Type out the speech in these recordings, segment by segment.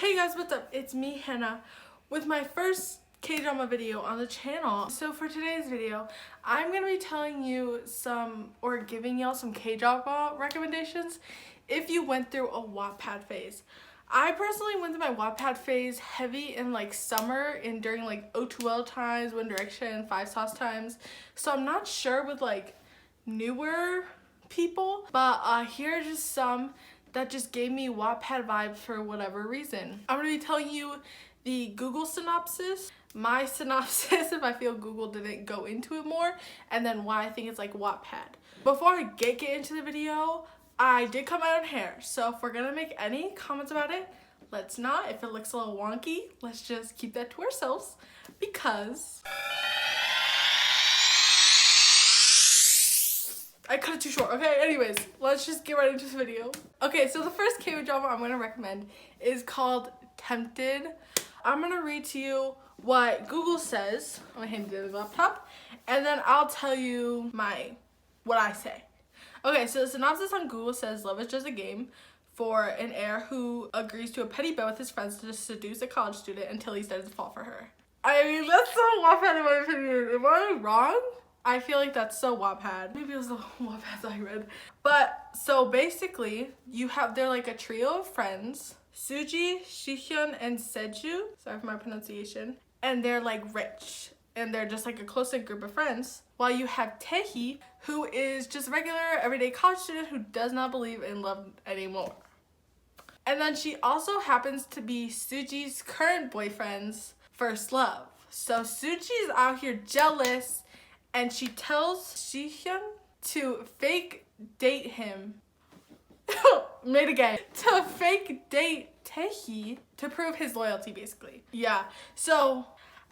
Hey guys, what's up? It's me, Hannah, with my first K-drama video on the channel. So for today's video, I'm going to be telling you giving y'all some K-drama recommendations if you went through a Wattpad phase. I personally went through my Wattpad phase heavy in like summer and during like O2L times, One Direction, Five Sauce times. So I'm not sure with like newer people, but here are just some that just gave me Wattpad vibes for whatever reason. I'm gonna be telling you the Google synopsis, my synopsis if I feel Google didn't go into it more, and then why I think it's like Wattpad. Before I get into the video, I did cut my own hair, so if we're gonna make any comments about it, let's not. If it looks a little wonky, let's just keep that to ourselves because I cut it too short. Okay, anyways, let's just get right into this video. Okay, so the first K-drama I'm going to recommend is called Tempted. I'm going to read to you what Google says. I'm going to hand you the laptop, and then I'll tell you what I say. Okay, so the synopsis on Google says love is just a game for an heir who agrees to a petty bet with his friends to seduce a college student until he starts to fall for her. I mean, that's so Wattpad in my opinion. Am I wrong? I feel like that's so Wattpad. Maybe it was the Wattpads I read. But so basically, they're like a trio of friends. Suji, Shihyun, and Seju. Sorry for my pronunciation. And they're like rich. And they're just like a close-knit group of friends. While you have Taehi, who is just a regular, everyday college student who does not believe in love anymore. And then she also happens to be Suji's current boyfriend's first love. So Suji's out here jealous, and she tells Shihyun to fake date him. Made again. To fake date Taehi to prove his loyalty, basically. Yeah. So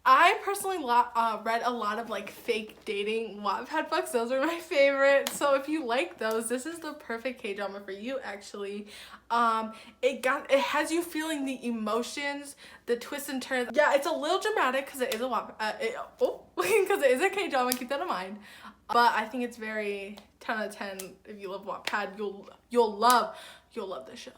I personally read a lot of like fake dating Wattpad books. Those are my favorite. So if you like those, this is the perfect K-drama for you actually. It has you feeling the emotions, the twists and turns. Yeah, it's a little dramatic because it is a because it is a K-drama, keep that in mind. But I think it's very 10 out of 10. If you love Wattpad, you'll love this show.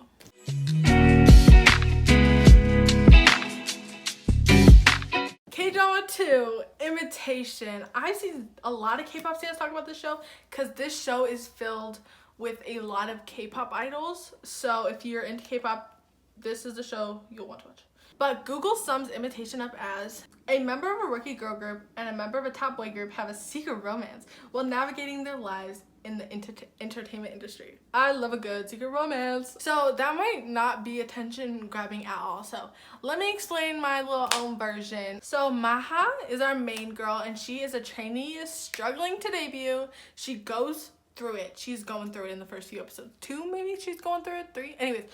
K-drama 2, Imitation. I've seen a lot of K-pop fans talk about this show because this show is filled with a lot of K-pop idols. So if you're into K-pop, this is the show you'll want to watch. But Google sums Imitation up as a member of a rookie girl group and a member of a top boy group have a secret romance while navigating their lives in the entertainment industry. I love a good secret romance. So that might not be attention grabbing at all. So let me explain my little own version. So Maha is our main girl and she is a trainee struggling to debut. She goes through it. She's going through it in the first few episodes. 2 maybe she's going through it, 3. Anyways,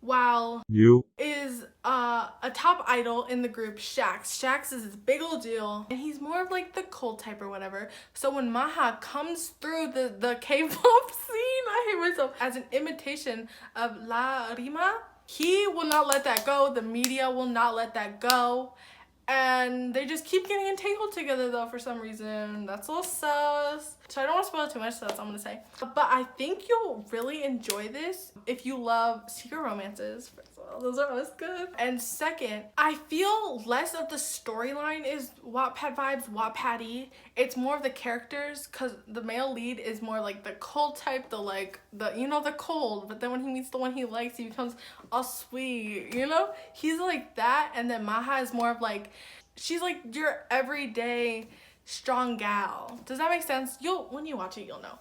while you is a top idol in the group, Shax. Shax is this big old deal and he's more of like the cold type or whatever. So when Maha comes through the K-pop scene, I hate myself, as an imitation of La Rima, he will not let that go. The media will not let that go. And they just keep getting entangled together though for some reason. That's a little sus. So I don't want to spoil too much, so that's all I'm going to say. But I think you'll really enjoy this if you love secret romances. First of all, those are always good. And second, I feel less of the storyline is Wattpad vibes, Wattpad-y. It's more of the characters because the male lead is more like the cold type, the cold. But then when he meets the one he likes, he becomes all sweet, you know? He's like that. And then Maha is more of like, she's like your everyday strong gal. Does that make sense? When you watch it, you'll know.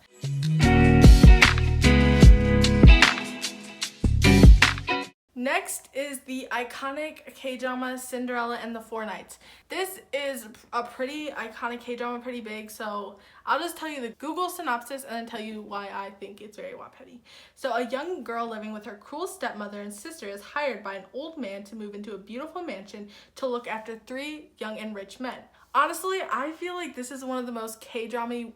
Next is the iconic K-drama Cinderella and the Four Knights. This is a pretty iconic K-drama, pretty big, so I'll just tell you the Google synopsis and then tell you why I think it's very Wattpad-y. So a young girl living with her cruel stepmother and sister is hired by an old man to move into a beautiful mansion to look after 3 young and rich men. Honestly, I feel like this is one of the most K-drama,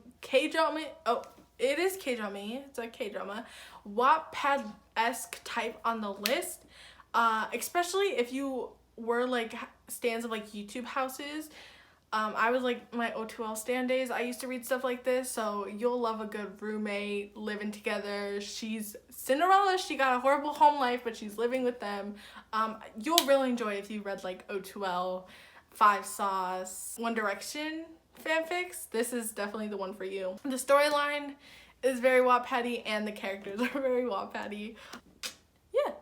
it is K-drama, it's a K-drama, Wattpad-esque type on the list, especially if you were like stands of like YouTube houses. I was like my O2L stan days. I used to read stuff like this, so you'll love a good roommate living together. She's Cinderella. She got a horrible home life, but she's living with them. You'll really enjoy if you read like O2L, Five Sauce, One Direction fanfics. This is definitely the one for you. The storyline is very Wattpad-y and the characters are very Wattpad-y. Yeah.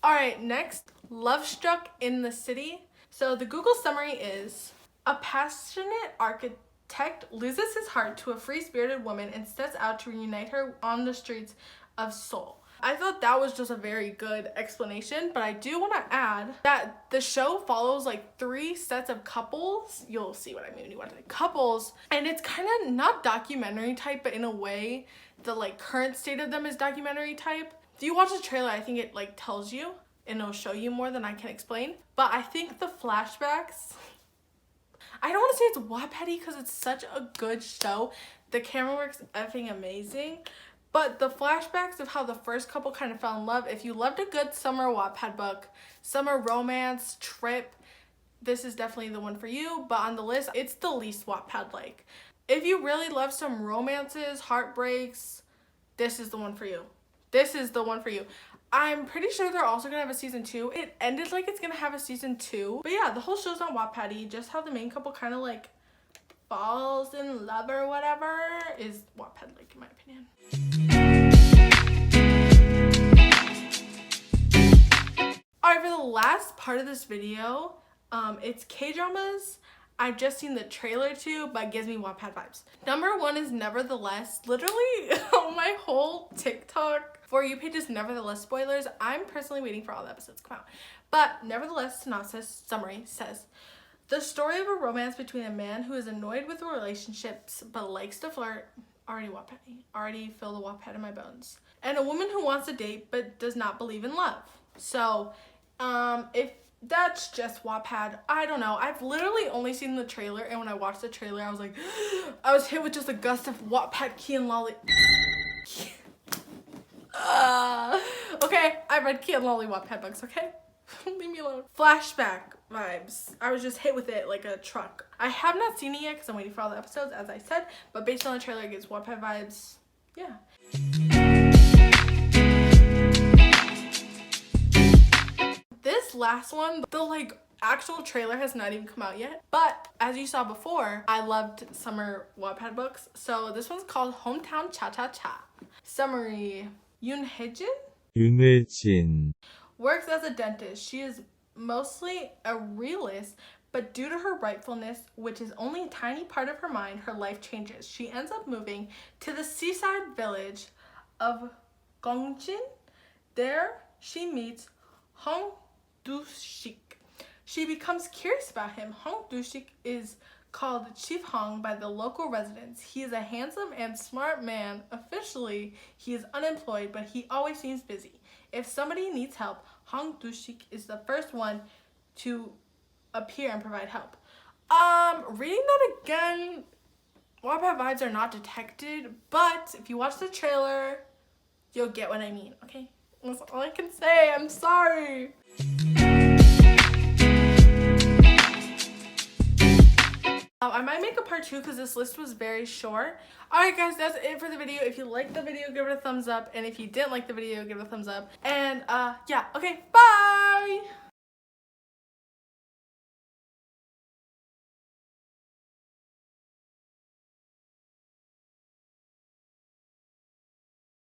Alright, next, Lovestruck in the City. So the Google summary is, a passionate architect loses his heart to a free-spirited woman and sets out to reunite her on the streets of Seoul. I thought that was just a very good explanation, but I do want to add that the show follows like 3 sets of couples. You'll see what I mean when you watch it. Couples, and it's kind of not documentary type, but in a way the like current state of them is documentary type. If you watch the trailer, I think it like tells you and it'll show you more than I can explain. But I think the flashbacks, I don't want to say it's Wattpad-y because it's such a good show. The camera work's effing amazing. But the flashbacks of how the first couple kind of fell in love, if you loved a good summer Wattpad book, summer romance, trip, this is definitely the one for you. But on the list, it's the least Wattpad-like. If you really love some romances, heartbreaks, this is the one for you. This is the one for you. I'm pretty sure they're also gonna have a season 2. It ended like it's gonna have a season 2. But yeah, the whole show's not Wattpad-y. Just how the main couple kind of like falls in love or whatever is Wattpad-like in my opinion. Alright, for the last part of this video, it's K-dramas. I've just seen the trailer too, but it gives me Wattpad vibes. Number 1 is Nevertheless. Literally, my whole TikTok For You page is Nevertheless spoilers. I'm personally waiting for all the episodes to come out. But Nevertheless, synopsis summary says, the story of a romance between a man who is annoyed with relationships but likes to flirt, already Wattpad, already feel the Wattpad in my bones, and a woman who wants to date but does not believe in love. So, if that's just Wattpad, I don't know. I've literally only seen the trailer, and when I watched the trailer, I was like, I was hit with just a gust of Wattpad Key and Lolly. Okay, I read Key and Lolly Wattpad books, okay? Leave me alone. Flashback vibes. I was just hit with it like a truck. I have not seen it yet because I'm waiting for all the episodes, as I said, but based on the trailer, it gives Wattpad vibes. Yeah. This last one, the like actual trailer has not even come out yet, but as you saw before, I loved summer Wattpad books, so this one's called Hometown Cha-Cha-Cha. Summary: Yoon Hye-jin works as a dentist. She is mostly a realist, but due to her rightfulness, which is only a tiny part of her mind, her life changes. She ends up moving to the seaside village of Gongjin. There she meets Hong Du-sik. She becomes curious about him. Hong Du-sik is called Chief Hong by the local residents. He is a handsome and smart man. Officially, he is unemployed, but he always seems busy. If somebody needs help, Hong Du-sik is the first one to appear and provide help. Reading that again, Wattpad vibes are not detected, but if you watch the trailer, you'll get what I mean, okay? That's all I can say. I'm sorry. I might make a part 2 because this list was very short. Alright guys, that's it for the video. If you liked the video, give it a thumbs up. And if you didn't like the video, give it a thumbs up. And yeah, okay, bye!